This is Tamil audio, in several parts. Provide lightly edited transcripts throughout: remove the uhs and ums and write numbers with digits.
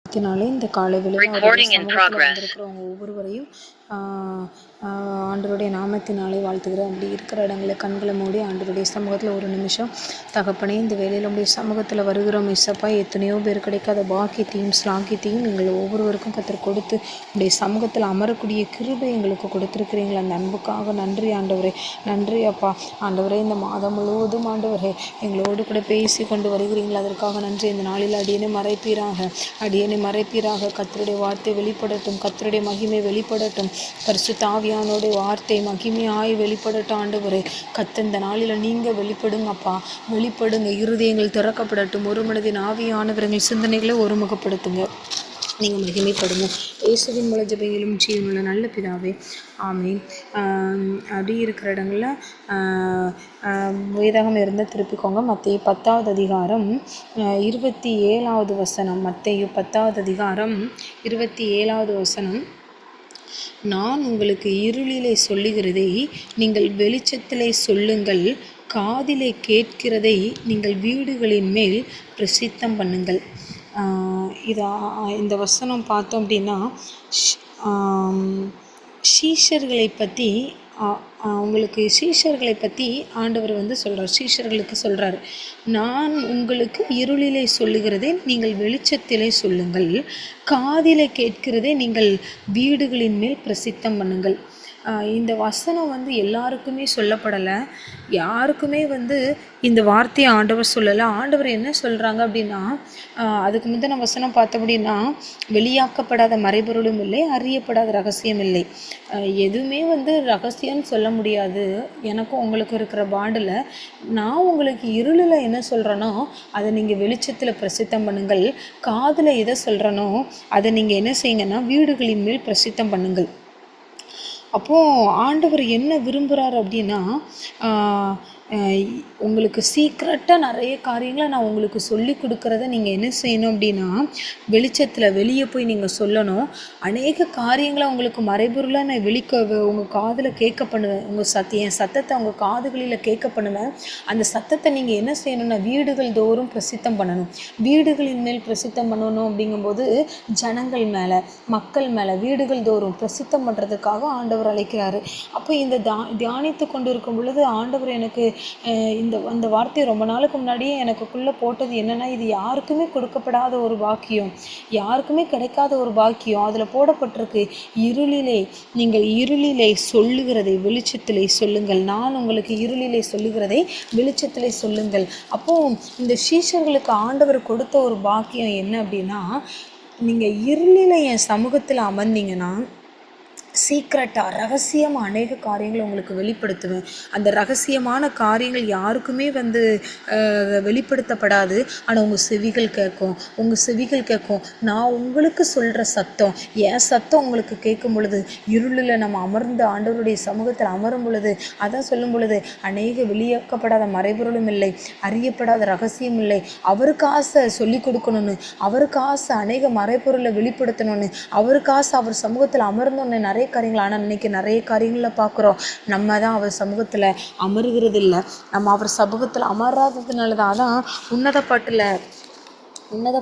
இதனாலே இந்த காலை வேளையில் அவருடைய சமூகத்தில் வந்திருக்கிறவங்க ஒவ்வொருவரையும் ஆண்டவருடைய நாமத்தினாலே வாழ்த்துகிறேன். அப்படி இருக்கிற இடங்களை கண்களை மூடி ஆண்டவருடைய சமூகத்தில் ஒரு நிமிஷம் தகப்பனே, இந்த வேளையில் நம்முடைய சமூகத்தில் வருகிறோம் இசப்பா. எத்தனையோ பேர் கிடைக்காத பாக்கியத்தையும் ஸ்லாக்கியத்தையும் எங்கள் ஒவ்வொருவருக்கும் கத்தர் கொடுத்து உடைய சமூகத்தில் அமரக்கூடிய கிருபை எங்களுக்கு கொடுத்துருக்கிறீங்களா. அந்த அன்புக்காக நன்றி ஆண்டவரே. நன்றி அப்பா. ஆண்டவரே, இந்த மாதம் முழுவதும் ஆண்டவரே எங்களோடு கூட பேசி கொண்டு வருகிறீங்களா, அதற்காக நன்றி. இந்த நாளில் அடியனை மறைப்பீராக கர்த்தருடைய வார்த்தை வெளிப்படட்டும், கர்த்தருடைய மகிமை வெளிப்படட்டும், பரிசுத்த ஆவியானோடைய வார்த்தை மகிமையாய் வெளிப்படட்டும் ஆண்டவரே. இந்த நாளில் நீங்கள் வெளிப்படுங்கப்பா, வெளிப்படுங்க. இருதயங்கள் திறக்கப்படட்டும். ஒரு மனதின் ஆவியானவர்கள் சிந்தனைகளை ஒருமுகப்படுத்துங்க. நீங்கள் மகிமைப்படுங்க. இயேசுவின் மூல ஜெபங்களும் ஜீவனுள்ள நல்ல பிதாவே, ஆமீன். அப்படி இருக்கிற இடங்களில் வேதாகம் இருந்தால் திருப்பிக்கோங்க. மத்தேயு 10வது அதிகாரம் 27வது வசனம். மத்தேயு 10வது அதிகாரம் 27வது வசனம். நான் உங்களுக்கு இருளிலே சொல்லுகிறதை நீங்கள் வெளிச்சத்திலே சொல்லுங்கள், காதிலே கேட்கிறதை நீங்கள் வீடுகளின் மேல் பிரசித்தம் பண்ணுங்கள். இந்த வசனம் பார்த்தோம் அப்படின்னா சீஷர்களை பற்றி ஆண்டவர் சொல்கிறார். சீஷர்களுக்கு சொல்கிறார், நான் உங்களுக்கு இருளிலே சொல்லுகிறதை நீங்கள் வெளிச்சத்திலே சொல்லுங்கள், காதிலே கேட்கிறதை நீங்கள் வீடுகளின் மேல் பிரசித்தம் பண்ணுங்கள். இந்த வசனம் எல்லாருக்குமே சொல்லப்படலை. யாருக்குமே இந்த வார்த்தையை ஆண்டவர் சொல்லலை. ஆண்டவர் என்ன சொல்கிறாங்க அப்படின்னா, அதுக்கு முந்தின வசனம் பார்த்தோம் அப்படின்னா, வெளியாக்கப்படாத மறைபொருளும் இல்லை, அறியப்படாத ரகசியம் இல்லை. எதுவுமே ரகசியம்னு சொல்ல முடியாது. எனக்கும் உங்களுக்கு இருக்கிற பாண்டில் நான் உங்களுக்கு இருளில் என்ன சொல்கிறேனோ அதை நீங்கள் வெளிச்சத்தில் பிரசித்தம் பண்ணுங்கள், காதில் எதை சொல்கிறேனோ அதை நீங்கள் என்ன செய்யுங்கன்னா வீடுகளின் மேல் பிரசித்தம் பண்ணுங்கள். அப்போது ஆண்டவர் என்ன விரும்புகிறார் அப்படின்னா, உங்களுக்கு சீக்ரெட்டாக நிறைய காரியங்களை நான் உங்களுக்கு சொல்லி கொடுக்குறத நீங்கள் என்ன செய்யணும் அப்படின்னா வெளிச்சத்தில் வெளியே போய் நீங்கள் சொல்லணும். அநேக காரியங்களை உங்களுக்கு மறைபொருளாக நான் உங்கள் காதில் கேட்க பண்ணுவேன். என் சத்தத்தை உங்கள் காதுகளில் கேட்க பண்ணுவேன். அந்த சத்தத்தை நீங்கள் என்ன செய்யணும்னா வீடுகள் தோறும் பிரசித்தம் பண்ணணும். வீடுகளின் மேல் பிரசித்தம் பண்ணணும் அப்படிங்கும்போது ஜனங்கள் மேலே, மக்கள் மேலே, வீடுகள் தோறும் பிரசித்தம் பண்ணுறதுக்காக ஆண்டவர் அழைக்கிறாரு. அப்போ இந்த தியானித்து கொண்டு இருக்கும் பொழுது ஆண்டவர் எனக்கு இந்த வார்த்தை ரொம்ப நாளுக்கு முன்னாடியே எனக்குள்ளே போட்டது என்னென்னா, இது யாருக்குமே கொடுக்கப்படாத ஒரு பாக்கியம், யாருக்குமே கிடைக்காத ஒரு பாக்கியம். அதில் போடப்பட்டிருக்கு, நீங்கள் இருளிலே சொல்லுகிறதை வெளிச்சத்திலே சொல்லுங்கள், நான் உங்களுக்கு இருளிலே சொல்லுகிறதை வெளிச்சத்திலே சொல்லுங்கள். அப்போது இந்த சீஷர்களுக்கு ஆண்டவர் கொடுத்த ஒரு பாக்கியம் என்ன அப்படின்னா, நீங்கள் இருளில் என் சமூகத்தில் அமர்ந்தீங்கன்னா சீக்ரெட்டாக ரகசியமாக அநேக காரியங்களை உங்களுக்கு வெளிப்படுத்துவேன். அந்த ரகசியமான காரியங்கள் யாருக்குமே வெளிப்படுத்தப்படாது. ஆனால் உங்கள் செவிகள் கேட்கும். நான் உங்களுக்கு சொல்கிற சத்தம், என் சத்தம் உங்களுக்கு கேட்கும் பொழுது, இருளில் நம்ம அமர்ந்து ஆண்டவருடைய சமூகத்தில் அமரும் பொழுது, அதான் சொல்லும் பொழுது, அநேக வெளியாக்கப்படாத மறைபொருளும் இல்லை, அறியப்படாத ரகசியம் இல்லை. அவருக்கு ஆசை சொல்லி கொடுக்கணும்னு, அவருக்கு ஆசை அநேக மறைபொருளை வெளிப்படுத்தணும்னு, அவருக்கு ஆசை அவர் சமூகத்தில் அமர்ந்தோன்னு நிறைய காரியங்கள். ஆனால் இன்னைக்கு நிறைய காரியங்களில் பார்க்குறோம், நம்ம தான் அவர் சமூகத்தில் அமருகிறது இல்லை, நம்ம அவர் சமூகத்தில் அமராததுனால தான். அதான் உன்னத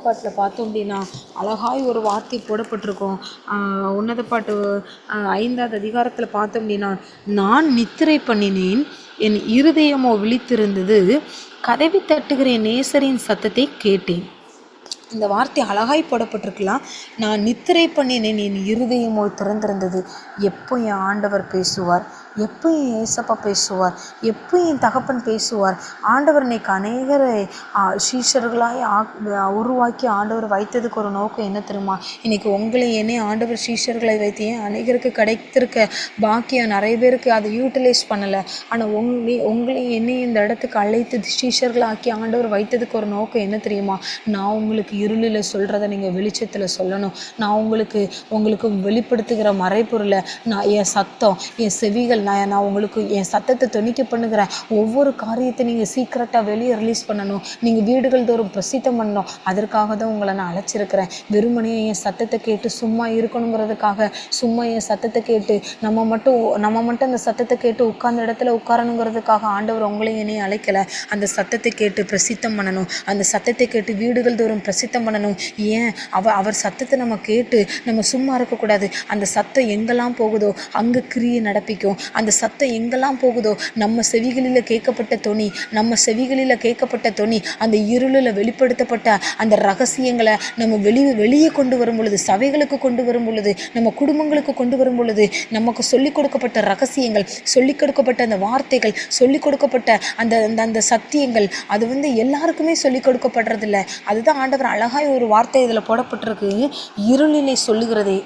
பாட்டில் பார்த்தோம் அப்படின்னா அழகாய் ஒரு வார்த்தை போடப்பட்டிருக்கோம். உன்னத பாட்டு 5வது அதிகாரத்தில் பார்த்தோம் அப்படின்னா, நான் நித்திரை பண்ணினேன், என் இருதயமோ விழித்திருந்தது, கதவி தட்டுகிற என் நேசரின் சத்தத்தை கேட்டேன். இந்த வார்த்தை அழகாய் போடப்பட்டிருக்கலாம். நான் நித்திரை பண்ணினேன், என் இருதயமோ திறந்திருந்தது. எப்போ என் ஆண்டவர் பேசுவார், எப்போ என் ஏசப்பா பேசுவார், எப்போ என் தகப்பன் பேசுவார். ஆண்டவர் இன்னைக்கு அநேகரை சீஷர்களாய் உருவாக்கி ஆண்டவர் வைத்ததுக்கு ஒரு நோக்கம் என்ன தெரியுமா? இன்னைக்கு உங்களை என்னை ஆண்டவர் சீஷர்களை வைத்து அநேகருக்கு கிடைத்திருக்க பாக்கியம் நிறைய பேருக்கு அதை யூட்டிலைஸ் பண்ணலை. ஆனால் உங்களை என்னை இந்த இடத்துக்கு அழைத்து சீஷர்களாக்கி ஆண்டவர் வைத்ததுக்கு ஒரு நோக்கம் என்ன தெரியுமா? நான் உங்களுக்கு இருளில் சொல்கிறத நீங்கள் வெளிச்சத்தில் சொல்லணும். நான் உங்களுக்கு வெளிப்படுத்துகிற மறைபொருளை, நான் என் சத்தம், என் செவிகள் நான் உங்களுக்கு என் சத்தத்தை தொனிக்க பண்ணுகிறேன். ஒவ்வொரு காரியத்தை நீங்கள் சீக்கிரட்டாக வெளியே ரிலீஸ் பண்ணணும். நீங்கள் வீடுகள் தோறும் பிரசித்தம் பண்ணணும். அதற்காக தான் உங்களை நான் அழைச்சிருக்கிறேன். வெறுமனே என் சத்தத்தை கேட்டு சும்மா இருக்கணுங்கிறதுக்காக, சும்மா என் சத்தத்தை கேட்டு நம்ம மட்டும் அந்த சத்தத்தை கேட்டு உட்கார்ந்த இடத்துல உட்காரணுங்கிறதுக்காக ஆண்டவர் உங்களையும் என்னையும் அழைக்கலை. அந்த சத்தத்தை கேட்டு பிரசித்தம் பண்ணணும். அந்த சத்தத்தை கேட்டு வீடுகள் தோறும் பிரசித்தம் பண்ணணும். ஏன் அவர் சத்தத்தை நம்ம கேட்டு நம்ம சும்மா இருக்கக்கூடாது. அந்த சத்தம் எங்கெல்லாம் போகுதோ அங்கே கிரியை நடப்பிக்கும். அந்த சத்தம் எங்கெல்லாம் போகுதோ நம்ம செவிகளில் கேட்கப்பட்ட தொனி அந்த இருளில் வெளிப்படுத்தப்பட்ட அந்த ரகசியங்களை நம்ம வெளியே கொண்டு வரும் பொழுது, சபைகளுக்கு கொண்டு வரும் பொழுது, நம்ம குடும்பங்களுக்கு கொண்டு வரும் பொழுது, நமக்கு சொல்லிக் கொடுக்கப்பட்ட ரகசியங்கள், சொல்லிக் கொடுக்கப்பட்ட அந்த வார்த்தைகள், சொல்லிக் கொடுக்கப்பட்ட அந்த சத்தியங்கள், அது எல்லாருக்குமே சொல்லிக் கொடுக்கப்படுறதில்ல. அதுதான் ஆண்டவர் அழகாய் ஒரு வார்த்தை இதில் போடப்பட்டிருக்கு. இருளிலே சொல்லுகிறதே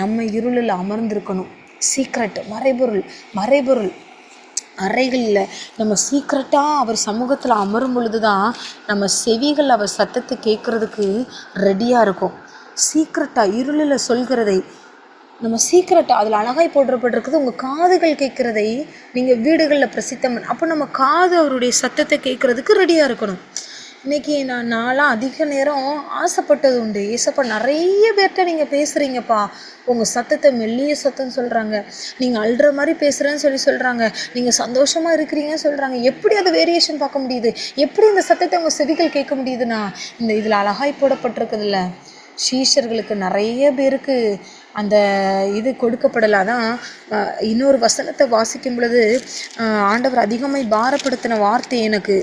நம்ம இருளில் அமர்ந்திருக்கணும். சீக்ரெட், மறைபொருள் அறைகளில் நம்ம சீக்ரெட்டாக அவர் சமூகத்தில் அமரும் பொழுது தான் நம்ம செவிகள் அவர் சத்தத்தை கேட்குறதுக்கு ரெடியாக இருக்கும். சீக்ரெட்டாக இருளில் சொல்கிறதை நம்ம சீக்கிரட்டாக அதில் அழகாய் போடப்பட்டிருக்குது. உங்கள் காதுகள் கேட்குறதை நீங்கள் வீடுகளில் பிரசித்தம். அப்போ நம்ம காது அவருடைய சத்தத்தை கேட்குறதுக்கு ரெடியாக இருக்கணும். இன்றைக்கி நான்லாம் அதிக நேரம் ஆசைப்பட்டது உண்டு. ஏசப்பா நிறைய பேர்கிட்ட நீங்கள் பேசுகிறீங்கப்பா, உங்கள் சத்தத்தை மெல்லிய சத்தம்னு சொல்கிறாங்க, நீங்கள் அழுற மாதிரி பேசுகிறேன்னு சொல்கிறாங்க, நீங்கள் சந்தோஷமாக இருக்கிறீங்கன்னு சொல்கிறாங்க. எப்படி அதை வேரியேஷன் பார்க்க முடியுது? எப்படி இந்த சத்தத்தை உங்கள் செவிகள் கேட்க முடியுதுன்னா, இதில் அழகாய் போடப்பட்டிருக்குதுல்ல, சீஷர்களுக்கு நிறைய பேருக்கு அந்த இது கொடுக்கப்படலாதான். இன்னொரு வசனத்தை வாசிக்கும் பொழுது ஆண்டவர் அதிகமாக பாரப்படுத்தின வார்த்தை, எனக்கு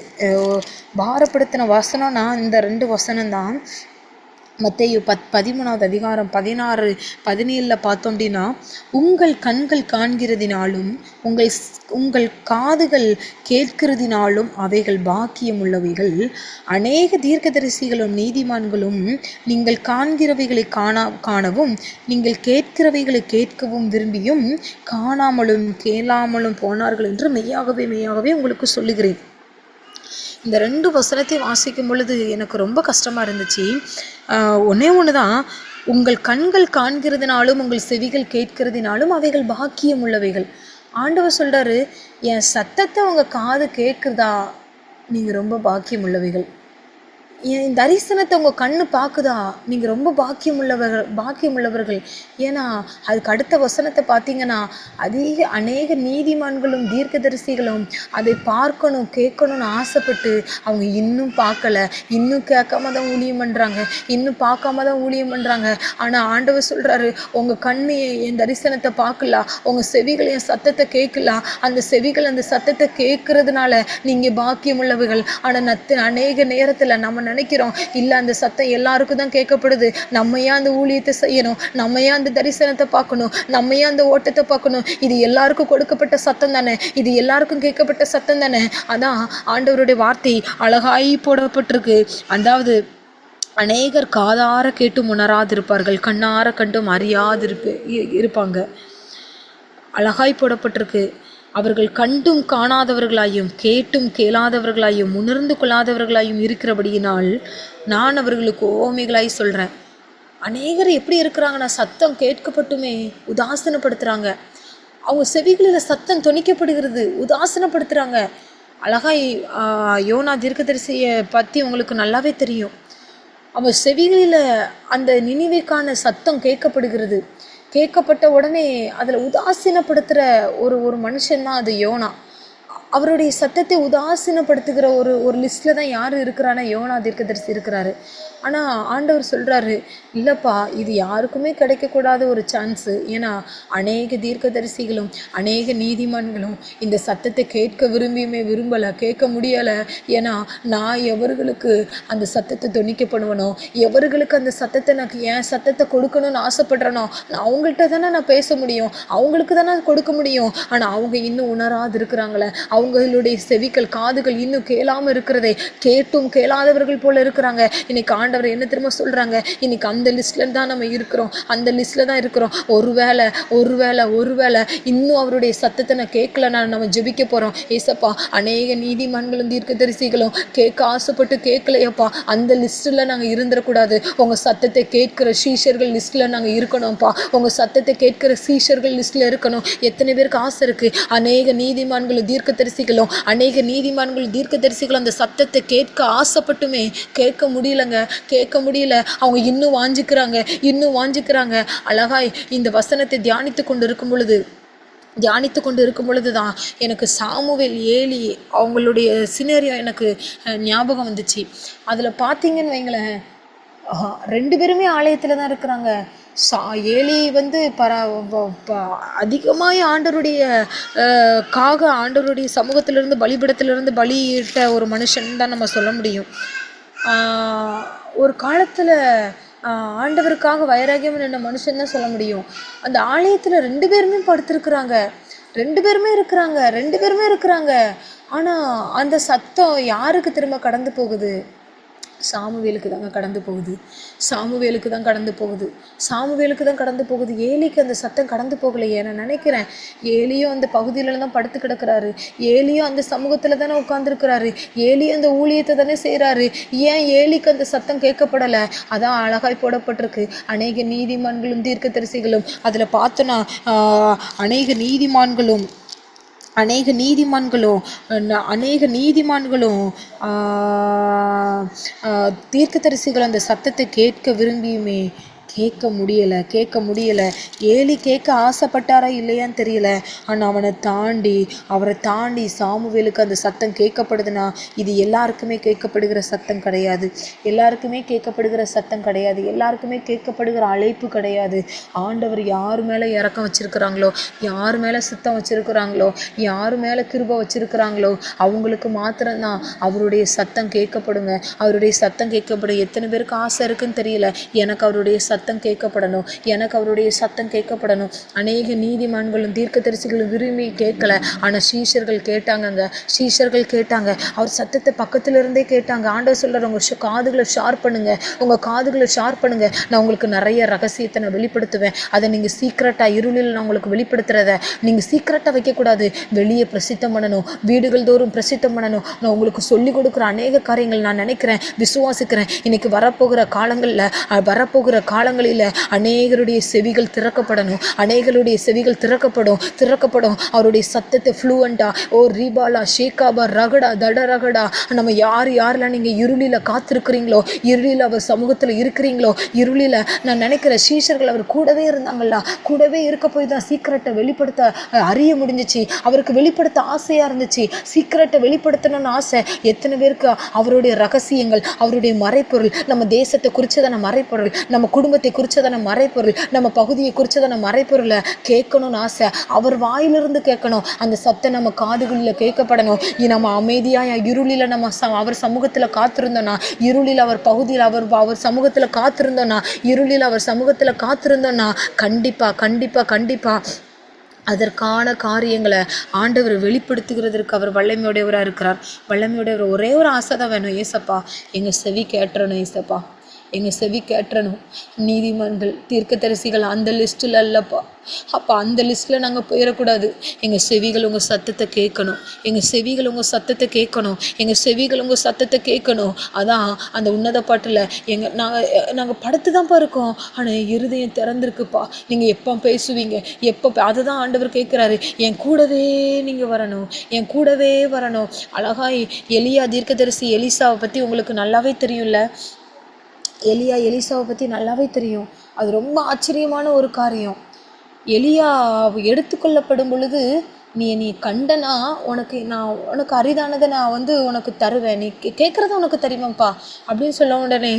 பாரப்படுத்தின வசனம்னா இந்த 2 வசனம்தான். மத்தேயு 13வது அதிகாரம் 16-17 பார்த்தோம் அப்படின்னா, உங்கள் கண்கள் காண்கிறதினாலும் உங்கள் காதுகள் கேட்கிறதினாலும் அவைகள் பாக்கியம் உள்ளவைகள். அநேக தீர்க்கதரிசிகளும் நீதிமான்களும் நீங்கள் காண்கிறவைகளை காணவும் நீங்கள் கேட்கிறவைகளை கேட்கவும் விரும்பியும் காணாமலும் கேளாமலும் போனார்கள் என்று மெய்யாகவே உங்களுக்கு சொல்லுகிறேன். இந்த 2 வசனத்தை வாசிக்கும் பொழுது எனக்கு ரொம்ப கஷ்டமாக இருந்துச்சு. ஒன்று தான், உங்கள் கண்கள் காண்கிறதுனாலும் உங்கள் செவிகள் கேட்கிறதுனாலும் அவைகள் பாக்கியம் உள்ளவைகள். ஆண்டவர் சொல்கிறாரு, என் சத்தத்தை உங்கள் காது கேட்குறதா நீங்கள் ரொம்ப பாக்கியம் உள்ளவைகள். என் தரிசனத்தை உங்கள் கண்ணு பார்க்குதா நீங்கள் ரொம்ப பாக்கியம் உள்ளவர்கள். ஏன்னா அதுக்கு அடுத்த வசனத்தை பார்த்தீங்கன்னா, அநேக நீதிமான்களும் தீர்க்கதரிசிகளும் அதை பார்க்கணும் கேட்கணும்னு ஆசைப்பட்டு அவங்க இன்னும் பார்க்கல, இன்னும் கேட்காம தான் ஊழியம் பண்ணுறாங்க, இன்னும் பார்க்காம தான் ஊழியம் பண்ணுறாங்க. ஆனால் ஆண்டவர் சொல்கிறாரு, உங்கள் கண்ணு என் தரிசனத்தை பார்க்கலாம், உங்கள் செவிகள் என் சத்தத்தை கேட்கலாம். அந்த செவிகள் அந்த சத்தத்தை கேட்கறதுனால நீங்கள் பாக்கியம் உள்ளவர்கள். ஆனால் அநேக நேரத்தில் நம்ம நினைக்கிறோம், இல்லை அந்த சத்தம் எல்லாருக்கும் தான் கேட்கப்படுது, நம்ம ஏன் அந்த ஊழியத்தை செய்யணும், நம்ம ஏன் அந்த தரிசனத்தை பார்க்கணும், நம்ம ஏன் அந்த ஓட்டத்தை பார்க்கணும், இது எல்லாருக்கும் கொடுக்கப்பட்ட சத்தம் தானே, இது எல்லாருக்கும் கேட்கப்பட்ட சத்தம் தானே. அதான் ஆண்டவருடைய வார்த்தை அழகாய் போடப்பட்டிருக்கு. அதாவது அநேகர் காதார கேட்டும் உணராதிருப்பார்கள், கண்ணார கண்டும் இருப்பாங்க. அழகாய் போடப்பட்டிருக்கு. அவர்கள் கண்டும் காணாதவர்களாயும் கேட்டும் கேளாதவர்களாயும் உணர்ந்து கொள்ளாதவர்களாயும் இருக்கிறபடியினால் நான் அவர்களுக்கு ஓமைகளாய் சொல்கிறேன். அநேகர் எப்படி இருக்கிறாங்கன்னா, சத்தம் கேட்கப்பட்டுமே உதாசீனப்படுத்துகிறாங்க. அவங்க செவிகளில் சத்தம் தொனிக்கப்படுகிறது, உதாசீனப்படுத்துகிறாங்க. அழகாய் யோனா தீர்க்கதரிசியை பற்றி உங்களுக்கு நல்லாவே தெரியும். அவன் செவிகளில் அந்த நினைவைக்கான சத்தம் கேட்கப்படுகிறது. கேட்கப்பட்ட உடனே அதில் உதாசீனப்படுத்துகிற ஒரு மனுஷன்தான் அது யோனா. அவருடைய சத்தத்தை உதாசீனப்படுத்துகிற ஒரு லிஸ்ட்டில் தான் யார் இருக்கிறான்னா யோனா தீர்க்கதரிசி இருக்கிறாரு. ஆனால் ஆண்டவர் சொல்கிறாரு, இல்லைப்பா, இது யாருக்குமே கிடைக்கக்கூடாத ஒரு சான்ஸு. ஏன்னா அநேக தீர்க்கதரிசிகளும் அநேக நீதிமான்களும் இந்த சத்தத்தை கேட்க விரும்பலை, கேட்க முடியலை. ஏன்னா நான் எவர்களுக்கு அந்த சத்தத்தை தொனிக்கப்படுவனோ, எவர்களுக்கு அந்த சத்தத்தை நான் என் சத்தத்தை கொடுக்கணும்னு ஆசைப்படுறேனோ, நான் அவங்கள்ட்ட தானே நான் பேச முடியும், அவங்களுக்கு தானே கொடுக்க முடியும். ஆனால் அவங்க இன்னும் உணராது இருக்கிறாங்களே, அவங்களுடைய செவிகள் காதுகள் இன்னும் கேளாமல் இருக்கிறதே, கேட்டும் கேளாதவர்கள் போல இருக்கிறாங்க. இன்னைக்கு ஆண்டவர் என்ன திரும்ப சொல்கிறாங்க, இன்னைக்கு அந்த லிஸ்ட்டில் தான் நம்ம இருக்கிறோம், அந்த லிஸ்ட்டில் தான் இருக்கிறோம். ஒருவேளை இன்னும் அவருடைய சத்தத்தை நான் கேட்கலன்னா நம்ம ஜெபிக்க போகிறோம். ஏசப்பா, அநேக நீதிமான்களும் தீர்க்கதரிசிகளும் கேட்க ஆசைப்பட்டு கேட்கலையப்பா, அந்த லிஸ்ட்டில் நாங்கள் இருந்துடக்கூடாது. உங்கள் சத்தத்தை கேட்குற சீஷர்கள் லிஸ்ட்டில் நாங்கள் இருக்கணும்ப்பா. உங்கள் சத்தத்தை கேட்குற சீஷர்கள் லிஸ்ட்டில் இருக்கணும். எத்தனை பேருக்கு ஆசை இருக்குது? அநேக நீதிமான்களும் தீர்க்கதரிசிகளும் அந்த சத்தத்தை கேட்க ஆசைப்பட்டுமே கேட்க முடியல. அவங்க இன்னும் வாஞ்சிக்கிறாங்க. அழகாய் இந்த வசனத்தை தியானித்து கொண்டு இருக்கும் பொழுது தான் எனக்கு சாமுவேல், ஏலி அவங்களுடைய சினேரியோ எனக்கு ஞாபகம் வந்துச்சு. அதில் பார்த்தீங்கன்னு வைங்களேன், 2 பேருமே ஆலயத்தில் தான் இருக்கிறாங்க. ஏலி வந்து அதிகமாக ஆண்டவருடைய சமூகத்திலிருந்து பலிபீடத்திலிருந்து பலியிட்ட ஒரு மனுஷன் தான் நம்ம சொல்ல முடியும். ஒரு காலத்தில் ஆண்டவருக்காக வைராகியம் நின்ற மனுஷன் தான் சொல்ல முடியும். அந்த ஆலயத்தில் 2 பேருமே படுத்திருக்கிறாங்க, 2 பேருமே இருக்கிறாங்க. ஆனால் அந்த சத்தம் யாருக்கு திரும்ப கடந்து போகுது? சாமுவேலுக்கு தான் கடந்து போகுது. ஏலிக்கு அந்த சத்தம் கடந்து போகலையே. நான் நினைக்கிறேன் ஏலியும் அந்த பகுதியில தான் படுத்து கிடக்கிறாரு, ஏலியும் அந்த சமூகத்துல தானே உட்கார்ந்துருக்கிறாரு, ஏலியும் அந்த ஊழியத்தை தானே செய்கிறாரு. ஏன் ஏலிக்கு அந்த சத்தம் கேட்கப்படலை? அதான் அழகாய் போடப்பட்டிருக்கு. அநேக நீதிமான்களும் தீர்க்கதரிசிகளும் அதில் பார்த்தோன்னா அநேக நீதிமான்களும் தீர்க்கதரிசிகள் அந்த சத்தத்தை கேட்க விரும்பியுமே கேட்க முடியலை. ஏலி கேட்க ஆசைப்பட்டாரா இல்லையான்னு தெரியல. ஆனால் அவரை தாண்டி சாமுவேலுக்கு அந்த சத்தம் கேட்கப்படுதுன்னா இது எல்லாருக்குமே கேட்கப்படுகிற சத்தம் கிடையாது, எல்லாருக்குமே கேட்கப்படுகிற அழைப்பு கிடையாது. ஆண்டவர் யார் மேலே இறக்கம் வச்சிருக்கிறாங்களோ, யார் மேலே சித்தம் வச்சிருக்கிறாங்களோ, யார் மேலே கிருபை வச்சிருக்கிறாங்களோ அவங்களுக்கு மாத்திரம்தான் அவருடைய சத்தம் கேட்கப்படுங்க. அவருடைய சத்தம் கேட்கப்படும். எத்தனை பேருக்கு ஆசை இருக்குன்னு தெரியல, எனக்கு அவருடைய சத்தம் கேட்கப்படணும். அநேக நீதிமான்களும் தீர்க்கதரிசிகளும் விரும்பி கேட்கல. ஆனால் சீஷர்கள் கேட்டாங்க. அவர் சத்தத்தை பக்கத்துல இருந்தே கேட்டாங்க. ஆண்டவர் சொல்றாரு, உங்க காதுகளை ஷார்ப் பண்ணுங்க, நான் உங்களுக்கு நிறைய ரகசியத்தை நான் வெளிப்படுத்துவேன். அதை நீங்க சீக்கிரட்டா இருளில் நான் உங்களுக்கு வெளிப்படுத்துறத நீங்க சீக்கிரட்டா வைக்கக்கூடாது, வெளியே பிரசித்தம் பண்ணணும், வீடுகள் தோறும் பிரசித்தம் பண்ணணும். நான் உங்களுக்கு சொல்லி கொடுக்குற அநேக காரியங்கள் நான் நினைக்கிறேன், விசுவாசிக்கிறேன். இன்னைக்கு வரப்போகிற காலங்களில் அநேகருடைய செவிகள் திறக்கப்படும். அவருடைய சத்தத்தை ஃப்ளூவண்டா ரீபாலா ஷேகாபா ரகடா தட ரகடா. நம்ம யாரெல்லாம் நீங்க இருளில காத்திருக்கிறீங்களோ, இருளில் அவர் சமூகத்தில் இருக்கிறீங்களோ, இருளில நான் நினைக்கிற சீஷர்கள் அவர் கூடவே இருந்தாங்கல்ல, கூடவே இருக்க போய் தான் சீக்கிரட்டை வெளிப்படுத்த அறிய முடிஞ்சிச்சு. அவருக்கு வெளிப்படுத்த ஆசையா இருந்துச்சு, சீக்கிரட்டை வெளிப்படுத்தணும்னு ஆசை. எத்தனை பேருக்கு அவருடைய ரகசியங்கள், அவருடைய மறைப்பொருள், நம்ம தேசத்தை குறிச்சதான மறைப்பொருள், நம்ம குடும்பத்தை குறிச்சதான மறைப்பொருள், நம்ம பகுதியை குறிச்சதான மறைப்பொருளை கேட்கணும்னு ஆசை. அவர் வாயிலிருந்து கேட்கணும். அந்த சத்தம் நம்ம காதுகளில் கேட்கப்படணும். நம்ம அமைதியா இருளில நம்ம அவர் சமூகத்துல காத்திருந்தோம்னா, இருளில் அவர் பகுதியில் அவர் சமூகத்துல காத்திருந்தோம்னா கண்டிப்பா அதற்கான காரியங்களை ஆண்டவர் வெளிப்படுத்துகிறதற்கு அவர் வல்லமையுடையவராக இருக்கிறார். ஒரே ஒரு ஆசை தான் வேணும், ஏசப்பா எங்க செவி கேட்டணும். நீதிமான்கள் தீர்க்கதரிசிகள் அந்த லிஸ்ட்டில் அல்லப்பா. அப்போ அந்த லிஸ்ட்டில் நாங்கள் போயிடக்கூடாது. எங்கள் செவிகள் உங்கள் சத்தத்தை கேட்கணும். அதான் அந்த உன்னத பாட்டில் நாங்கள் படுத்து தான்ப்பா இருக்கோம், ஆனால் இருதயம் திறந்திருக்குப்பா. நீங்கள் எப்போ பேசுவீங்க, அதை தான் ஆண்டவர் கேட்குறாரு. என் கூடவே நீங்கள் வரணும். அழகாய் எலியா தீர்க்கதரிசி எலிசாவை பற்றி உங்களுக்கு நல்லாவே தெரியும்ல. எலிசாவை பற்றி நல்லாவே தெரியும். அது ரொம்ப ஆச்சரியமான ஒரு காரியம். எலியா எடுத்துக்கொள்ளப்படும் பொழுது நீ கண்டனா உனக்கு அரிதானதை நான் உனக்கு தருவேன், நீ கேட்குறத உனக்கு தெரியுமாப்பா அப்படின்னு சொல்ல உடனே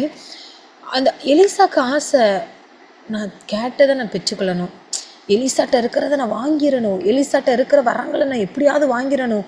அந்த எலிசாக்கு ஆசை, நான் கேட்டதை நான் பெற்றுக்கொள்ளணும், எலிசாட்ட இருக்கிறத நான் வாங்கிடணும், எலிசாட்ட இருக்கிற வரங்களை நான் எப்படியாவது வாங்கிடணும்.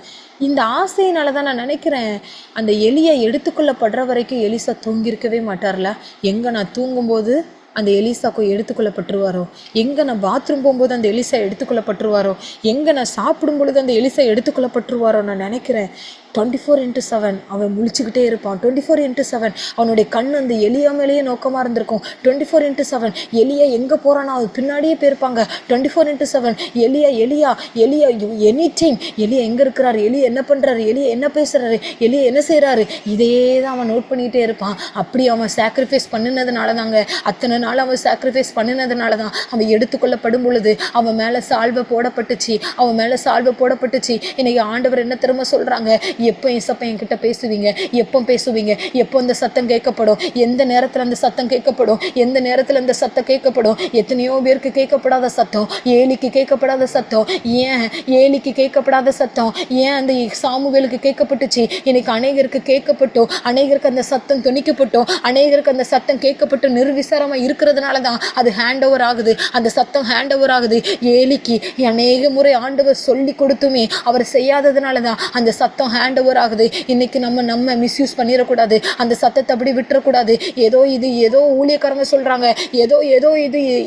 இந்த ஆசையினால தான் நான் நினைக்கிறேன் அந்த எலியை எடுத்துக்கொள்ளப்படுற வரைக்கும் எலிசா தூங்கியிருக்கவே மாட்டார்ல. எங்கே நான் தூங்கும்போது அந்த எலிசாக்கு எடுத்துக்கொள்ளப்பட்டுருவாரோ, எங்கே நான் பாத்ரூம் போகும்போது அந்த எலிசா எடுத்துக்கொள்ளப்பட்டுருவாரோ, எங்கே நான் சாப்பிடும் பொழுது அந்த எலிசா எடுத்துக்கொள்ளப்பட்டுருவாரோ நான் நினைக்கிறேன். 24x7 அவன் முழிச்சுக்கிட்டே இருப்பான். 24x7 அவனுடைய கண் அந்த எலியா மேலேயே நோக்கமாக இருந்திருக்கும். 24x7 எலியா எங்கே போகிறானா அது பின்னாடியே போயிருப்பாங்க. 24x7 எலியா எலியா எலியா எனி டைம் எலியா எங்கே இருக்கிறாரு, எலியா என்ன பண்ணுறாரு, எலியா என்ன பேசுகிறாரு, எலியா என்ன செய்கிறாரு, இதே தான் அவன் நோட் பண்ணிகிட்டே இருப்பான். அப்படி அவன் சாக்ரிஃபைஸ் பண்ணினதுனால தாங்க, அத்தனை நாள் அவன் சாக்ரிஃபைஸ் பண்ணினதுனால தான் அவன் எடுத்துக்கொள்ளப்படும் பொழுது அவன் மேலே சால்வை போடப்பட்டுச்சு. அவன் மேலே சால்வை போடப்பட்டுச்சு. இன்னைக்கு ஆண்டவர் என்ன திரும்ப சொல்கிறாங்க, எப்போ ஏசப்பா என்கிட்ட பேசுவீங்க, எப்போ பேசுவீங்க, எப்போ அந்த சத்தம் கேட்கப்படும், எந்த நேரத்தில் அந்த சத்தம் கேட்கப்படும், எந்த நேரத்தில் அந்த சத்தம் கேட்கப்படும். எத்தனையோ பேருக்கு கேட்கப்படாத சத்தம், ஏலிக்கு கேட்கப்படாத சத்தம், ஏன் ஏலிக்கு கேட்கப்படாத சத்தம், ஏன் அந்த சாமுவேலுக்கு கேட்கப்பட்டுச்சு. இன்னைக்கு அநேகருக்கு கேட்கப்பட்டோம், அநேகருக்கு அந்த சத்தம் துணிக்கப்பட்டோம், அநேகருக்கு அந்த சத்தம் கேட்கப்பட்டு நிர்விசாரமாக இருக்கிறதுனால தான் அது ஹேண்ட் ஓவர் ஆகுது. அந்த சத்தம் ஹேண்ட் ஓவர் ஆகுது. ஏலிக்கு அநேக முறை ஆண்டவர் சொல்லி கொடுத்துமே அவர் செய்யாததுனால தான் அந்த சத்தம் ஹேண்ட் ஓவர் ஆகுது. இன்னைக்கு நம்ம மிஸ்யூஸ் பண்ணிடக்கூடாது, அந்த சத்தத்தை அப்படி விட்டுறக்கூடாது. ஏதோ ஊழியக்காரங்க சொல்கிறாங்க,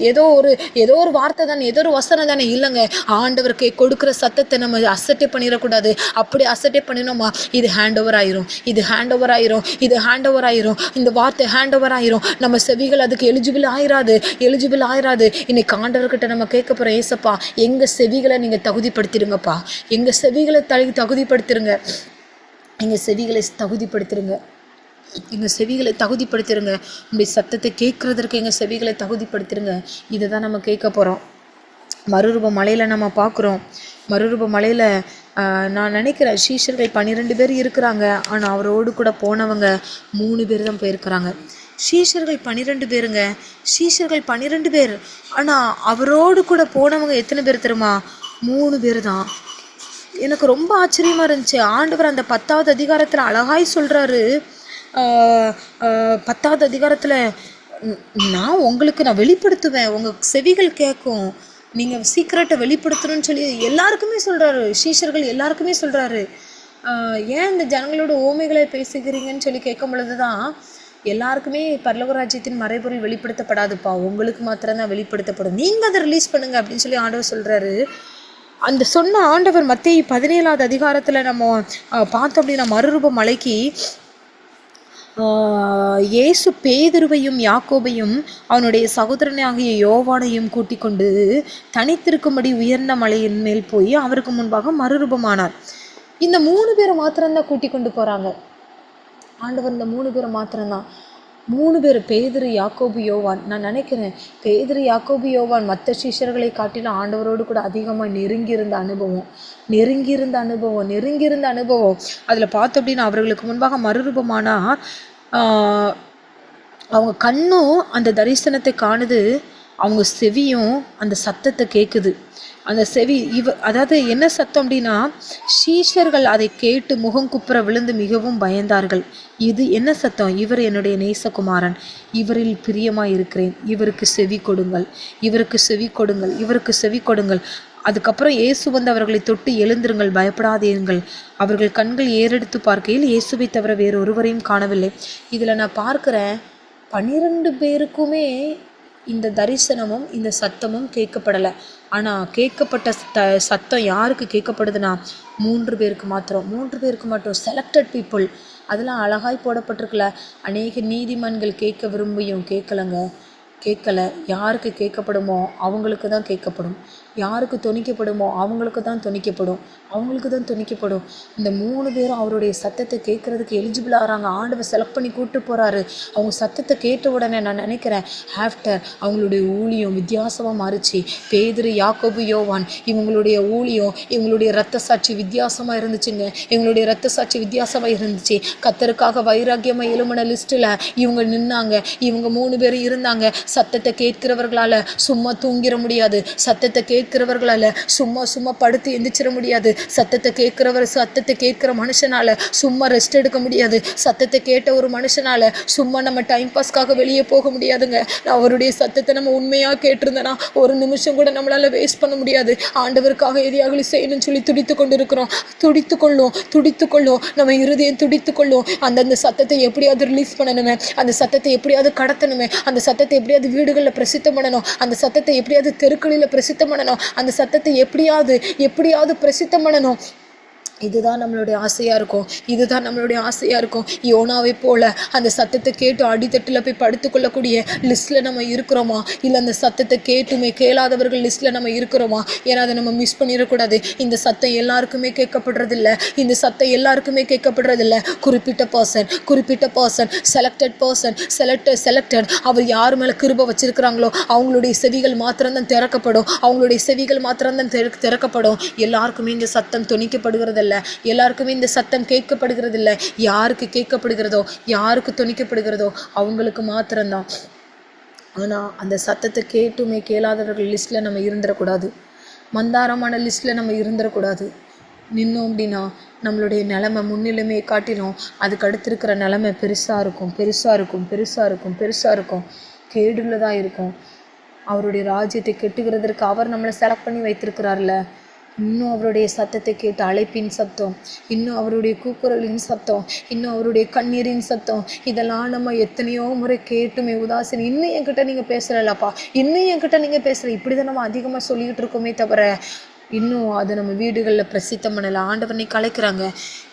ஏதோ ஒரு வார்த்தை தானே, ஏதோ ஒரு வசனம் தானே. இல்லைங்க, ஆண்டவருக்கு கொடுக்குற சத்தத்தை நம்ம அசட்டே பண்ணிடக்கூடாது. அப்படி அசட்டே பண்ணினோமா இது ஹேண்ட் ஓவர் ஆயிரும், இது ஹேண்ட் ஓவர் ஆயிரும், இது ஹேண்ட் ஓவர் ஆயிரும், இந்த வார்த்தை ஹேண்ட் ஓவர் ஆயிரும். நம்ம செவிகள் அதுக்கு எலிஜிபிள் ஆயிராது. இன்னைக்கு ஆண்டவர்கிட்ட நம்ம கேட்க போகிறோம், ஏசப்பா எங்கள் செவிகளை நீங்கள் தகுதிப்படுத்திடுங்கப்பா, எங்கள் செவிகளை தகுதிப்படுத்திடுங்க, எங்கள் செவிகளை தகுதிப்படுத்திடுங்க, எங்கள் செவிகளை தகுதிப்படுத்திடுங்க. உங்களுடைய சத்தத்தை கேட்குறதற்கு எங்கள் செவிகளை தகுதிப்படுத்திடுங்க. இதை தான் நம்ம கேட்க போகிறோம். மறுரூப மலையில் நம்ம பார்க்குறோம். மறுரூப மலையில் நான் நினைக்கிறேன் சீஷர்கள் 12 பேர் இருக்கிறாங்க. ஆனால் அவரோடு கூட போனவங்க 3 பேர் தான் போயிருக்கிறாங்க. சீஷர்கள் 12 பேருங்க, சீஷர்கள் 12 பேர். ஆனால் அவரோடு கூட போனவங்க எத்தனை பேர் தெரியுமா? 3 பேர் தான். எனக்கு ரொம்ப ஆச்சரியமாக இருந்துச்சு. ஆண்டவர் அந்த 10வது அதிகாரத்தில் அழகாய் சொல்கிறாரு. 10வது அதிகாரத்தில் நான் வெளிப்படுத்துவேன், உங்கள் செவிகள் கேட்கும், நீங்கள் சீக்கிரட்டை வெளிப்படுத்தணும்னு சொல்லி எல்லாருக்குமே சொல்கிறாரு. சீஷர்கள் எல்லாருக்குமே சொல்கிறாரு. ஏன் இந்த ஜனங்களோட ஓமைகளை பேசுகிறீங்கன்னு சொல்லி கேட்கும் பொழுது தான் எல்லாருக்குமே பரலோக ராஜ்யத்தின் மறைபொருள் வெளிப்படுத்தப்படாதுப்பா, உங்களுக்கு மாத்திரம்தான் வெளிப்படுத்தப்படும், நீங்கள் அதை ரிலீஸ் பண்ணுங்க அப்படின்னு சொல்லி ஆண்டவர் சொல்கிறாரு. அந்த சொன்ன ஆண்டவர் மத்தேயு 17வது அதிகாரத்தில் நம்ம பார்த்தோம் அப்படின்னா மறுரூப மலைக்கு இயேசு பேதுருவையும் யாக்கோபையும் அவனுடைய சகோதரனாகிய யோவானையும் கூட்டிக் கொண்டு தனித்திருக்கும்படி உயர்ந்த மலையின் மேல் போய் அவருக்கு முன்பாக மறுரூபமானார். இந்த 3 பேரை மாத்திரம்தான் கூட்டிக் கொண்டு போகிறாங்க ஆண்டவர். இந்த 3 பேரை மாத்திரம்தான், 3 பேர், பேதுரு, யாக்கோபு, யோவான். நான் நினைக்கிறேன் பேதுரு, யாக்கோபு, யோவான் மற்ற சீஷர்களை காட்டிலும் ஆண்டவரோடு கூட அதிகமாக நெருங்கியிருந்த அனுபவம். அதில் பார்த்தோம் அப்படின்னா அவர்களுக்கு முன்பாக மறுரூபமானா அவங்க கண்ணும் அந்த தரிசனத்தை காணுது, அவங்க செவியும் அந்த சத்தத்தை கேட்குது. அந்த செவி அதாவது என்ன சத்தம் அப்படின்னா, சீஷர்கள் அதை கேட்டு முகம் குப்புற விழுந்து மிகவும் பயந்தார்கள். இது என்ன சத்தம்? இவர் என்னுடைய நேசகுமாரன், இவரில் பிரியமாக இருக்கிறேன், இவருக்கு செவி கொடுங்கள். அதுக்கப்புறம் இயேசு வந்து அவர்களை தொட்டு எழுந்திருங்கள், பயப்படாதீர்கள். அவர்கள் கண்கள் ஏறெடுத்து பார்க்கையில் இயேசுவை தவிர வேறொருவரையும் காணவில்லை. இதில் நான் பார்க்குறேன் 12 பேருக்குமே இந்த தரிசனமும் இந்த சத்தமும் கேட்கப்படலை. ஆனால் கேட்கப்பட்ட சத்தம் யாருக்கு கேட்கப்படுதுன்னா 3 பேருக்கு மாத்திரம் செலக்டட் பீப்புள். அதெல்லாம் அழகாய் போடப்பட்டிருக்குல்ல. அநேக நீதிமான்கள் கேட்க விரும்பியும் கேட்கலை. யாருக்கு கேட்கப்படுமோ அவங்களுக்கு தான் கேட்கப்படும், யாருக்கு தொனிக்கப்படுமோ அவங்களுக்கு தான் தொனிக்கப்படும். இந்த 3 பேரும் அவருடைய சத்தத்தை கேட்கறதுக்கு எலிஜிபிள் ஆகிறாங்க. ஆண்டவர் செலக்ட் பண்ணி கூப்பிட்டு போகிறாரு. அவங்க சத்தத்தை கேட்ட உடனே நான் நினைக்கிறேன் ஆஃப்டர் அவங்களுடைய ஊழியம் வித்தியாசமாக மாறிச்சு. பேதுரு, யாக்கோபு, யோவான் இவங்களுடைய ஊழியம், இவங்களுடைய இரத்த சாட்சி வித்தியாசமாக இருந்துச்சு. கர்த்தருக்காக வைராக்கியமாக எழுமன லிஸ்ட்டில் இவங்க நின்னாங்க. இவங்க 3 பேரும் இருந்தாங்க. சத்தத்தை கேட்கிறவர்களால் சும்மா தூங்கிட முடியாது, சத்தத்தை கேட்கிறவர்களால் சும்மா படுத்து எந்திரிச்சிட முடியாது, சத்தத்தை கேட்கிற மனுஷனால சும்மா ரெஸ்ட் எடுக்க முடியாது, சத்தத்தை கேட்ட ஒரு மனுஷனால சும்மா நம்ம டைம் பாஸ்க்காக வெளியே போக முடியாதுங்க. அவருடைய சத்தத்தை நம்ம உண்மையாக கேட்டிருந்தேன்னா ஒரு நிமிஷம் கூட நம்மளால வேஸ்ட் பண்ண முடியாது. ஆண்டவருக்காக எதையாகலும் செய்யணும்னு சொல்லி துடித்துக்கொள்ளும் நம்ம இருதயம் துடித்துக்கொள்ளும். அந்தந்த சத்தத்தை எப்படியாவது ரிலீஸ் பண்ணணுமே, அந்த சத்தத்தை எப்படியாவது கடத்தணுமே, அந்த சத்தத்தை எப்படியாவது வீடுகளில் பிரசித்தம் பண்ணணும், அந்த சத்தத்தை எப்படியாவது தெருக்களில் பிரசித்தம் பண்ணணும், அந்த சத்தத்தை எப்படியாவது பிரசித்தம் பண்ணணும். இதுதான் நம்மளுடைய ஆசையாக இருக்கும், இதுதான் நம்மளுடைய ஆசையாக இருக்கும். யோனாவை போல அந்த சத்தத்தை கேட்டு அடித்தட்டில் போய் படுத்துக்கொள்ளக்கூடிய லிஸ்ட்டில் நம்ம இருக்கிறோமா, இல்லை அந்த சத்தத்தை கேட்டுமே கேளாதவர்கள் லிஸ்ட்டில் நம்ம இருக்கிறோமா? ஏன்னா அதை நம்ம மிஸ் பண்ணிடக்கூடாது. இந்த சத்தம் எல்லாருக்குமே கேட்கப்படுறதில்ல, இந்த சத்தம் எல்லாருக்குமே கேட்கப்படுறதில்ல. குறிப்பிட்ட பர்சன் செலக்டட் அவர் யார் மேலே கிருபை வச்சிருக்கிறாங்களோ அவங்களுடைய செவிகள் மாத்திரம்தான் திறக்கப்படும், திறக்கப்படும். எல்லாருக்குமே இந்த சத்தம் தொனிக்கப்படுகிறது, எல்லாருக்குமே இந்த சத்தம் கேட்கப்படுகிறது இல்லை. யாருக்கு கேட்கப்படுகிறதோ, யாருக்கு தொனிக்கப்படுகிறதோ அவங்களுக்கு மாத்திரம்தான். ஆனால் அந்த சத்தத்தை கேட்டுமே கேளாதவர்கள் லிஸ்ட்டில் நம்ம இருந்துடக்கூடாது, மந்தாரமான லிஸ்ட்டில் நம்ம இருந்துடக்கூடாது. நின்னோம் அப்படின்னா நம்மளுடைய நிலைமை முன்னிலைமையை காட்டிலும் அதுக்கு அடுத்திருக்கிற நிலைமை பெருசாக இருக்கும், கேடுள்ளதாக இருக்கும். அவருடைய ராஜ்யத்தை கெட்டுகிறதற்கு அவர் நம்மளை செலக்ட் பண்ணி வைத்திருக்கிறார்ல. இன்னும் அவருடைய சத்தத்தை கேட்டு அழைப்பின் சத்தம், இன்னும் அவருடைய கூக்குரலின் சத்தம், இன்னும் அவருடைய கண்ணீரின் சத்தம், இதெல்லாம் நம்ம எத்தனையோ முறை கேட்டுமே உதாசீனம். இன்னும் என்கிட்ட நீங்கள் பேசலப்பா, இன்னும் என்கிட்ட நீங்கள் பேசல, இப்படி தான் நம்ம அதிகமாக சொல்லிக்கிட்டு இருக்கோமே தவிர இன்னும் அதை நம்ம வீடுகளில் பிரசித்தம் பண்ணலை. ஆண்டவனை கலைக்கிறாங்க.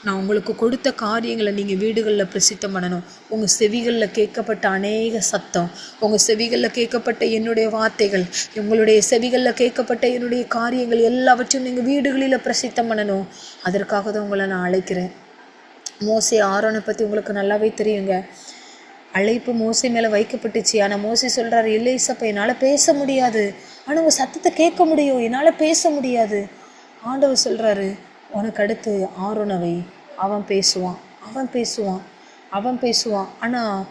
நான் உங்களுக்கு கொடுத்த காரியங்களை நீங்கள் வீடுகளில் பிரசித்தம் பண்ணணும். உங்கள் செவிகளில் கேட்கப்பட்ட அநேக சத்தம், உங்கள் செவிகளில் கேட்கப்பட்ட என்னுடைய வார்த்தைகள், உங்களுடைய செவிகளில் கேட்கப்பட்ட என்னுடைய காரியங்கள் எல்லாவற்றையும் நீங்கள் வீடுகளில் பிரசித்தம் பண்ணணும். அதற்காக தான் உங்களை நான் அழைக்கிறேன். மோசே ஆரோனை பற்றி உங்களுக்கு நல்லாவே தெரியுங்க. அழைப்பு மோசே மேலே வைக்கப்பட்டுச்சு. ஆனால் மோசே சொல்கிறாரு, இல்லை சப்பா, என்னால் பேச முடியாது, ஆனால் உங்கள் சத்தத்தை கேட்க முடியும், என்னால் பேச முடியாது. ஆண்டவர் சொல்கிறாரு, உனக்கு அடுத்து ஆரோனவை, அவன் பேசுவான். ஆனால்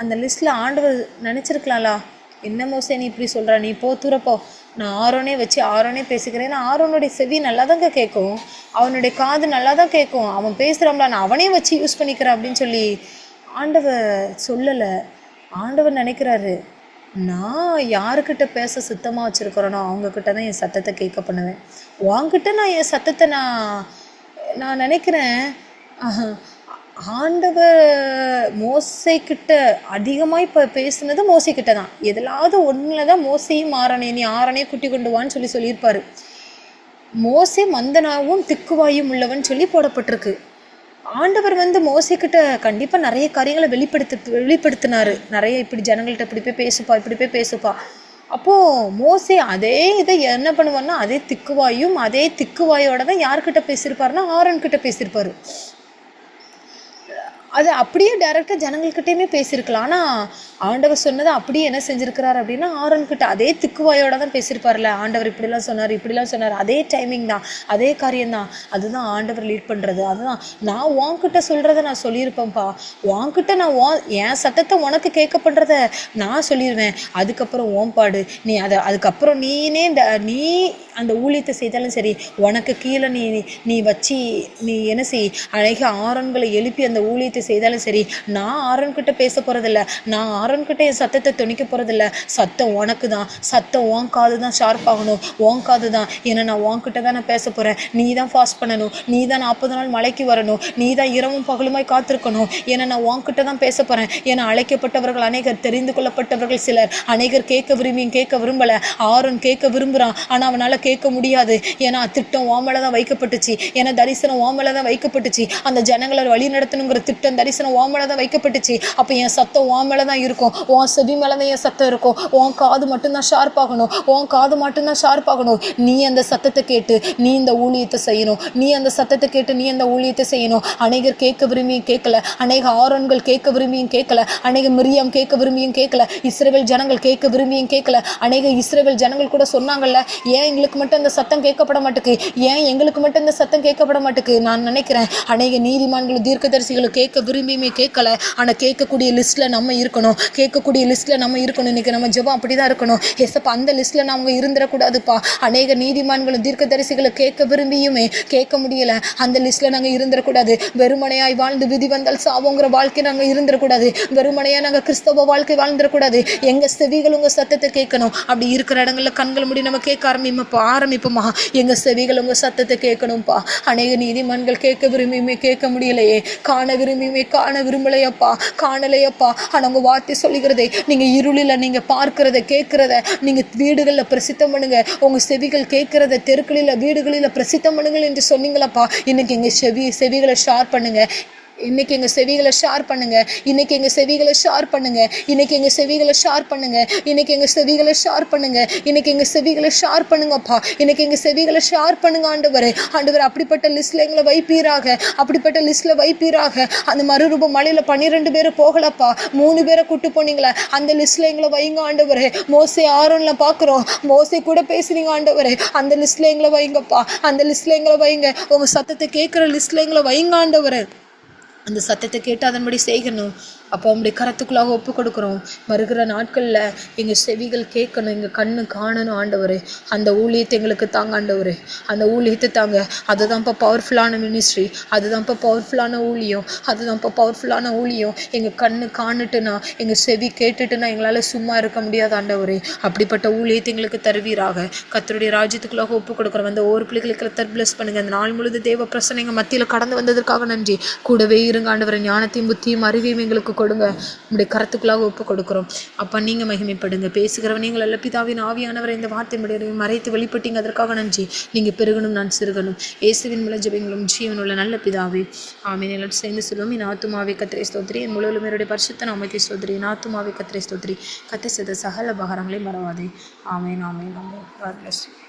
அந்த லிஸ்ட்டில் ஆண்டவர் நினச்சிருக்கலாம்ல, என்ன மோசே நீ இப்படி சொல்கிற, நீ தூரப்போ, நான் ஆரோனே பேசிக்கிறேன். ஏன்னா ஆரோனுடைய செவி நல்லா தாங்க கேட்கும், அவனுடைய காது நல்லா தான் கேட்கும், அவன் பேசுகிறான்ல, நான் அவனே வச்சு யூஸ் பண்ணிக்கிறேன் அப்படின்னு சொல்லி ஆண்டவர் சொல்லலை. ஆண்டவர் நினைக்கிறாரு, நான் யாருக்கிட்ட பேச சுத்தமாக வச்சுருக்கிறேனோ அவங்கக்கிட்ட தான் என் சத்தத்தை கேட்க பண்ணுவேன். உன்கிட்ட நான் என் சத்தத்தை நான் நினைக்கிறேன். ஆண்டவர் மோசைக்கிட்ட அதிகமாக இப்போ பேசுனது மோசைக்கிட்ட தான். எதிலாவது ஒன்றில் தான் மோசையும் நீ ஆரணையை குட்டி கொண்டு வான்னு சொல்லியிருப்பார். மோசே மந்தனாவும் திக்குவாயும் உள்ளவன் சொல்லி போடப்பட்டிருக்கு. ஆண்டவர் மோசைக்கிட்ட கண்டிப்பாக நிறைய காரியங்களை வெளிப்படுத்தினார். நிறைய இப்படி ஜனங்கள்கிட்ட இப்படி போய் பேசுப்பா. அப்போது மோசே அதே இதை என்ன பண்ணுவார்னா, அதே திக்குவாயோட தான் யார்கிட்ட பேசியிருப்பாருன்னா ஆரோன்கிட்ட பேசியிருப்பார். அது அப்படியே டைரெக்டாக ஜனங்கள்கிட்டையுமே பேசியிருக்கலாம். ஆனால் ஆண்டவர் சொன்னதை அப்படியே என்ன செஞ்சுருக்கிறார் அப்படின்னா, ஆரோன்கிட்ட அதே திக்குவாயோட தான் பேசியிருப்பார்ல. ஆண்டவர் இப்படிலாம் சொன்னார், அதே டைமிங் தான், அதே காரியம்தான். அதுதான் ஆண்டவர் லீட் பண்ணுறது. அதுதான் நான் உன்கிட்ட சொல்கிறத நான் சொல்லியிருப்பேன்ப்பா, உன்கிட்ட நான் என் சத்தத்தை உனக்கு கேட்க பண்ணுறத நான் சொல்லிடுவேன். அதுக்கப்புறம் ஓம்பாடு நீ அதுக்கப்புறம் நீ அந்த ஊழியத்தை செய்தாலும் சரி, உனக்கு கீழே நீ வச்சு நீ என்ன செய், அழக ஆரோன்களை எழுப்பி அந்த ஊழியத்தை செய்தாலும் சரி, நான் ஆரோன்கிட்ட பேச போகிறதில்ல, நான் ஆரோன்கிட்ட என் சத்தத்தை துணிக்க போகிறதில்ல. சத்தம் உனக்கு தான், சத்தம் உன் காது தான் ஷார்ப் ஆகணும், உன் காது தான். ஏன்னா நான் உன்கிட்ட தான் நான் பேச போகிறேன். நீ தான் ஃபாஸ்ட் பண்ணணும், நீ தான் 40 நாள் மலைக்கு வரணும், நீ தான் இரவும் பகலுமாய் காத்திருக்கணும். ஏன்னா நான் உன்கிட்ட தான் பேச போகிறேன். ஏன்னா அழைக்கப்பட்டவர்கள் அநேகர், தெரிந்து கொள்ளப்பட்டவர்கள் சிலர். அநேகர் கேட்க விரும்பலை. ஆரோன் கேட்க விரும்புகிறான், ஆனால் அவனால் கேட்க முடியாது. ஏன்னா திட்டம் உன் மேலே தான் வைக்கப்பட்டுச்சு, ஏன்னா தரிசனம் உன் மேலே தான் வைக்கப்பட்டுச்சு. அந்த ஜனங்களை வழி நடத்தணுங்கிற திட்டம் தரிசனம் உன் மேலே தான் வைக்கப்பட்டுச்சு. அப்போ என் சத்தம் உன் மேலே தான் இருக்கும், உன் செவி மேலே தான் என் சத்தம் இருக்கும். உன் காது மட்டும்தான் ஷார்ப் ஆகணும். நீ அந்த சத்தத்தை கேட்டு நீ இந்த ஊழியத்தை செய்யணும். அநேகர் கேட்க விரும்பியும் கேட்கல, அநேக ஆரோன்கள் கேட்க விரும்பியும் கேட்கல, அநேக மிரியாம் கேட்க விரும்பியும் கேட்கல, இஸ்ரவேல் ஜனங்கள் கேட்க விரும்பியும் கேட்கல. அநேக இஸ்ரவேல் ஜனங்கள் கூட சொன்னாங்கல்ல, ஏன் எங்களுக்கு மட்டும் இந்த சத்தம் கேட்கப்பட மாட்டுக்கு, ஏன் எங்களுக்கு மட்டும் இந்த சத்தம் கேட்கப்பட மாட்டுக்கு. நான் நினைக்கிறேன் அநேக நீதிமான்களும் தீர்க்கதரிசிகளும் கேட்க விரும்பியுமே கேட்கல. ஆனால் கேட்கக்கூடிய லிஸ்ட்டில் நம்ம இருக்கணும். இன்னைக்கு நம்ம ஜெபம் அப்படி தான் இருக்கணும். எஸ்ப்பா, அந்த லிஸ்ட்டில் நம்ம இருந்துடக்கூடாதுப்பா. அநேக நீதிமான்களும் தீர்க்கதரிசிகளும் கேட்க விரும்பியுமே கேட்க முடியல. அந்த லிஸ்ட்டில் நாங்கள் இருந்துடக்கூடாது. வெறுமனையாய் வாழ்ந்து விதி வந்தால் சாவோங்கிற வாழ்க்கை நாங்கள் இருந்துடக்கூடாது. வெறுமனையாக நாங்கள் கிறிஸ்தவ வாழ்க்கை வாழ்ந்துடக்கூடாது. எங்கள் செவிகள் உங்கள் சத்தத்தை கேட்கணும். அப்படி இருக்கிற இடங்களில் கண்கள் முடி நம்ம கேட்க ஆரம்பிப்போமா. எங்கள் செவிகள் உங்கள் சத்தத்தை கேட்கணும்ப்பா. அநேக நீதிமான்கள் கேட்க விரும்பியுமே கேட்க முடியலையே, காண விரும்பி இனிமே காண விரும்பலையப்பா, காணலையப்பா. ஆனால் உங்கள் வார்த்தை சொல்லுகிறதே, நீங்கள் இருளில் நீங்கள் பார்க்கிறத கேட்கிறத நீங்கள் வீடுகளில் பிரசித்தம் பண்ணுங்க. உங்கள் செவிகள் கேட்கிறத தெருக்களில் வீடுகளில் பிரசித்தம் பண்ணுங்கள் என்று சொன்னீங்களப்பா. இன்னைக்கு எங்கள் செவிகளை ஷேர் பண்ணுங்க. இன்னைக்கு எங்கள் செவிகளை ஷேர் பண்ணுங்க. இன்னைக்கு எங்கள் செவிகளை ஷேர் பண்ணுங்க. இன்னைக்கு எங்கள் செவிகளை ஷேர் பண்ணுங்க. இன்னைக்கு எங்கள் செவிகளை ஷேர் பண்ணுங்க. இன்னைக்கு எங்கள் செவிகளை ஷேர் பண்ணுங்கப்பா. இன்னைக்கு எங்கள் செவிகளை ஷேர் பண்ணுங்க ஆண்டவரே. அப்படிப்பட்ட லிஸ்ட்ல எங்களை வைப்பீராக. அப்படிப்பட்ட லிஸ்ட்ல வைப்பீராக. அந்த மறுரூப மலையில 12 பேர் போகலப்பா, 3 பேரை கூட்டு போனீங்களே, அந்த லிஸ்ட்ல எங்களை வைங்க ஆண்டவரே. மோசே ஆரோன்ல பாக்குறோம், மோசே கூட பேசுறீங்க ஆண்டவரே. அந்த லிஸ்ட்ல எங்களை வைங்கப்பா. அந்த லிஸ்ட்ல எங்களை வைங்க. உங்க சத்தத்தை கேட்கிற லிஸ்ட்ல எங்களை வைங்க ஆண்டவரே. அந்த சத்தத்தை கேட்டு அதன்படி செய்யணும். அப்போ அவங்களுடைய கரத்துக்குள்ளாக ஒப்பு கொடுக்குறோம். வருகிற நாட்களில் எங்கள் செவிகள் கேட்கணும், எங்கள் கண்ணு காணணும் ஆண்டவரே. அந்த ஊழியத்தை எங்களுக்கு தாங்க ஆண்டவரே. அந்த ஊழியத்தை தாங்க. அதுதான்ப்பா பவர்ஃபுல்லான மினிஸ்ட்ரி. அதுதான்ப்பா பவர்ஃபுல்லான ஊழியம். அதுதான்ப்பா பவர்ஃபுல்லான ஊழியம். எங்கள் கண்ணு காணுட்டுனா, எங்கள் செவி கேட்டுட்டுனா எங்களால் சும்மா இருக்க முடியாது ஆண்டவரே. அப்படிப்பட்ட ஊழியத்தை எங்களுக்கு தருவீராக. கர்த்தருடைய ராஜ்யத்துக்குள்ளாக ஒப்பு கொடுக்குறோம். அந்த ஒவ்வொரு பிள்ளைகளுக்கு கர்த்தர் பிளஸ் பண்ணுங்க. அந்த நாள் முழுது தேவ பிரசன்னம் எங்கள் மத்தியில் கடந்து வந்ததற்காக நன்றி. கூடவே இருங்க ஆண்டவரே. ஞானத்தையும் புத்தியும் அறிவையும் எங்களுக்கு கொடுங்க. உங்களுடைய கரத்துக்குள்ளாக ஒப்பு கொடுக்கிறோம். அப்பா, நீங்க மகிமைப்படுங்க. பேசுகிறவன் நீங்கள் அல்ல, பிதாவின் ஆவியானவரை இந்த வார்த்தை மறைத்து வெளிப்பட்டீங்க. அதற்காக நன்றி. நீங்க பெருகணும், நான் சிறுகணும். இயேசுவின் மூலம் ஜெபங்களும் ஜீவனுள்ள நல்ல பிதாவே, ஆமென். எல்லாரும் சேர்ந்து சொல்லுவோம். என் ஆத்துமாவே கர்த்தரை ஸ்தோத்திரி, என் முழு உள்ளமையோட பரிசுத்த நாமத்தை ஸ்தோத்திரி. என் ஆத்துமாவே கர்த்தரை ஸ்தோத்திரி, கர்த்தர் செய்த சகல உபகாரங்களை மறவாதே. ஆமென், ஆமென், ஆமென். God bless you.